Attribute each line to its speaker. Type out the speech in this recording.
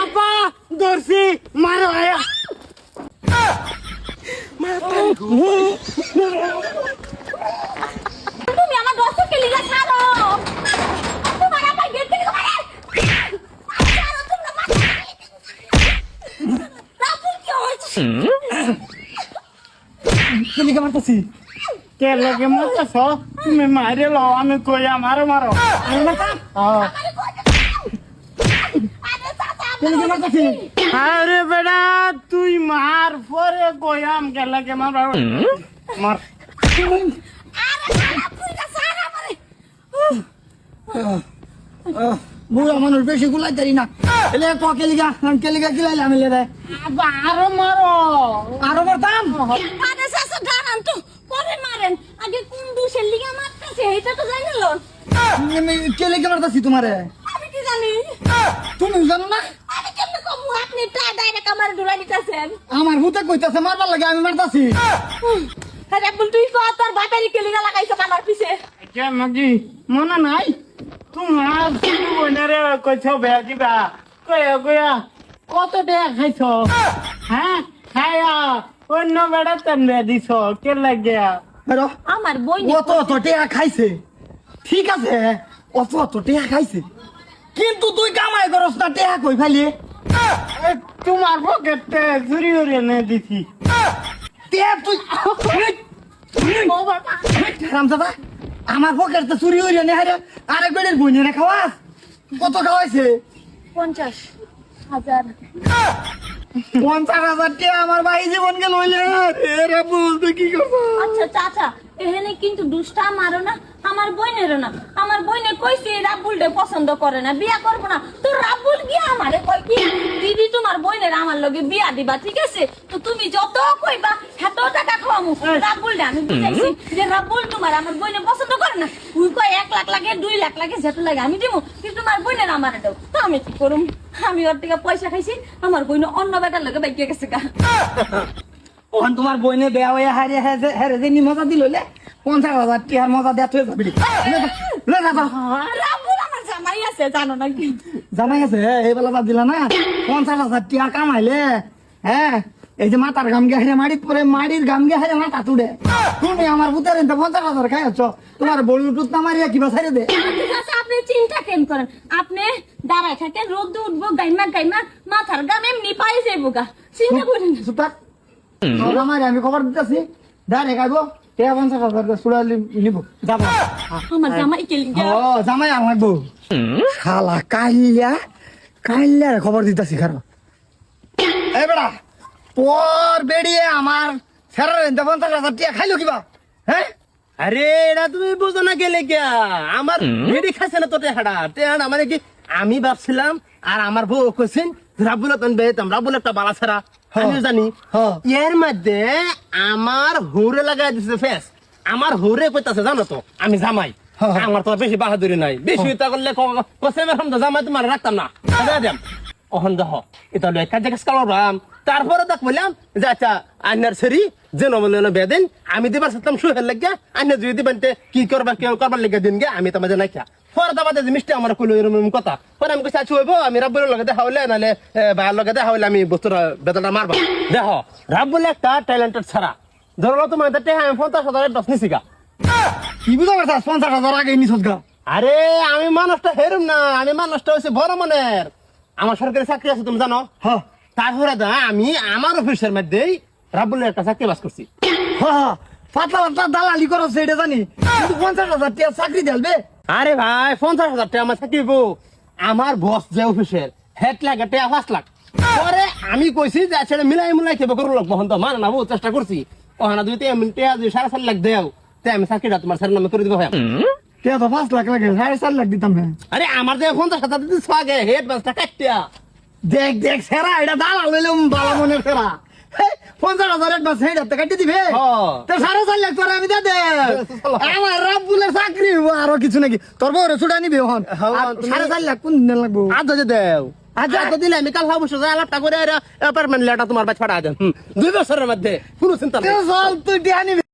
Speaker 1: আপা দর্শি মারো আয়া
Speaker 2: তুমি আমার দর্শককে লিগা ছাড়ো। তোমার আপাই গেট থেকে মারে। ছাড়ো তোমরা মারো। রাবুল কি হচ্ছে?
Speaker 1: কেলিকে মারতাছি কে লাগে মারতাছ তুমি মারে লো আমি কইয়া মারো মারো আরে মারতা কেলিকে মারতাছি আরে বেটা তুই মার পরে কইয়াম কে লাগে মার মার
Speaker 3: বুড়া মানুষ বেশি গুলাই তারি না এলে কেলিগা গিলাইলে আমি লে দেয়
Speaker 1: আরো মারো
Speaker 3: আরো মারতাম
Speaker 2: আরে সাসা দাঁড়ান তো পরে মারেন আগে কোন দুশের লিগা মারতেছে এটা তো জানি না
Speaker 3: কেলিগা মারতাছি তোমারে
Speaker 2: আমি কি জানি
Speaker 3: তুমি জানো না
Speaker 2: আমি কেমনে কমু আপনি ডাইরেক্ট আমার ডুলা দিতেছেন
Speaker 3: আমার হুতে কইতাছে মারবার লাগে আমি মারতাছি
Speaker 2: আরে বল তুই কত তোর বাপেরই কে লিগা লাগাইছ আমার পিছে
Speaker 1: কে মাগি মনে নাই তোমার শুরু বইনারে কইছ বেয়া দিবা কয়া কয়া কত টাকা খাইছ হ্যাঁ খায়া অন্য বেড়া তেমনে দিছ কে লাগিয়া
Speaker 3: বেরো
Speaker 2: আমার বই
Speaker 3: অত অত টেয়া খাইছে ঠিক আছে অত অত টেয়া খাইছে কিন্তু তুই কামাই করস না টেয়া কই ফেলি
Speaker 1: তোমার পকেটে চুরি করে এনে দিছি
Speaker 3: টেয়া তুই রামদাদা আমার পকেট তো চুরি হইরে নে হারে আরেক বেড়ের বইনে রে খাওয়াস কত খাওয়াইছে
Speaker 2: 50,000
Speaker 3: 50,000 টেয়া আমার ভাই জীবন গেল হইলে রে বলতে কি করবো
Speaker 2: আচ্ছা চাচা এখানে কিন্তু দুষ্টা মারো না আমার বোনেরও না আমার বোনে কইছে রাবুলটা পছন্দ করে না বিয়া করব না তো রাবুল গিয়া আমারে কই কি দিদি তোমার বোনের আমার লগে বিয়া দিবা ঠিক আছে তো তুমি যত কইবা এত টাকা খাওয়ামু রাবুলটা আমি বুঝাইছি যে রাবুল তোমার আমার বোনে পছন্দ করে না তুই কই 1 লাখ লাগে 2 লাখ লাগে যেত লাগে আমি দিমু কিন্তু তোমার বোনের আমারে দাও তো আমি কি করুম আমি ওর থেকে পয়সা খাইছি আমার বোনে অন্য বেটার লগে বাইকে গেছে গা
Speaker 3: ওখান তোমার বইনে বেয়া হয়ে হারে হারে যে মজা দিল 50,000 টিয়ার মজা দেয়া তুই যাবি লে না
Speaker 2: রাবুল আমার জামাই আছে জানো না কি
Speaker 3: জানা গেছে এই বেলা বাদ দিলা না 50,000 টিয়া কামাইলে হ্যাঁ এই যে মাথার গাম গে হারে মাড়িত পরে মাড়ির গাম গে হারে মাথা তুড়ে তুমি আমার বুতারে 50,000 খাইছ তোমার বড়ি টুত না মারিয়া কিবা ছাইরে দে
Speaker 2: আচ্ছা আপনি চিন্তা কেন করেন আপনি দাঁড়ায় থাকেন রোদ উঠবো গাইমা গাইমা মাথার গাম এমনি পাই যাইবো গা চিন্তা করেন না।
Speaker 3: সুতাক আমার আমি খবর দিতেছি ডাইরে খাইবো টিয়া 50,000 সুড়ালি নিব যাব
Speaker 2: আমার জামাই কে লিগা
Speaker 3: ও জামাই আমার বউ শালা কাইল্লা খবর দিতেছি খারাপ এই বেড়া তোর বেড়িয়ে আমার ফেরার 50,000 টিয়া খাইলো কিবা হ্যাঁ
Speaker 1: আরে এটা তুমি বুঝো না গেলে গিয়া আমার ভেড়ি খাইছে না তো টেহাড়া মানে কি আমি ভাবছিলাম আর আমার বউ কইছেন রাবুল রাবুল একটা বালা ছাড়া আমিও জানি এর মধ্যে আমার হুরে লাগাই দিছে ফেস আমার হুরে কইতাছে জানো তো আমি জামাই আমার তো বেশি বাহাদুরি নাই বেশি তা করলে জামাই তোমার রাখতাম না অহন দেহ এটা হলো একটা জায়গা কালাম তারপরে দেখ বললাম যে আচ্ছা আইনার সেরি যে নমলে বেদিন আমি দিবার সাথম সুহের লাগিয়া আইনা যদি দিবেন কি করবার লেগে দিন গে আমি তোমাদের নাইখা পরে দাবাতে যে মিষ্টি আমার কইলো এরকম কথা পরে আমি কইছি আচ্ছা হইব আমি রাব্বুলের লগে দেখা হইলে নালে ভাইয়ের লগে দেখা হইলে আমি বস্তুটা বেতনটা মারবা দেখো রাব্বুল একটা ট্যালেন্টেড ছাড়া ধরো তোমার আমি 50,000 দশ নিছি গা
Speaker 3: কি বুঝা পারছাস 50,000 আগে নিছস গা
Speaker 1: আরে আমি মানুষটা হেরুম না আমি মানুষটা হচ্ছে বড় মনের আমার সরকারি চাকরি আছে তুমি জানো
Speaker 3: হ্যাঁ
Speaker 1: তারপরে আমি আমার অফিসের মধ্যেই রাব্বুলের একটা চাকরি বাস করছি
Speaker 3: হ্যাঁ পাতলা পাতলা দালালি করছ এটা জানি কিন্তু 50,000 টিয়া চাকরি দেলবে
Speaker 1: আরে ভাই 50,000 টাকা আমার চাকরি আমার বস যে অফিসের হেড লাগে টাকা 5 লাখ পরে আমি কইছি যে সেটা মিলাই কেবে করু লাগবো তো মানে না বহু চেষ্টা করছি ওখানে দুই টাকা 4.5 লাখ দেও তাই আমি চাকরিটা তোমার স্যারের নামে করে দিব ভাই
Speaker 3: টিয়া তো 5 লাখ লাগে 4.5 লাখ দিতাম হ্যাঁ
Speaker 1: আরে আমার যে 50,000 দিতে আগে হেড বাসটা কাটিয়া
Speaker 3: দেখ সেরা এটা দালাল লইলাম বালা মনের সেরা 50,000 বাস হেড হাতে কাটি দিবে তো 4.5 লাখ তোর আমি দে আমার রাব্বুলের চাকরি আরো কিছু নাকি তোর বউরে ছুটা নিবি এখন 4.5 লাখ কোন দিন লাগবো
Speaker 1: আজ যদি দেও আজ দিলে আমি কাল অবশ্য আলাপটা করে অ্যাপার্টমেন্ট লেটা তোমার বাচ্চা পাঠা দেন 2 বছরের মধ্যে কোনো চিন্তা নেই
Speaker 3: চল তুই টিয়া নিবি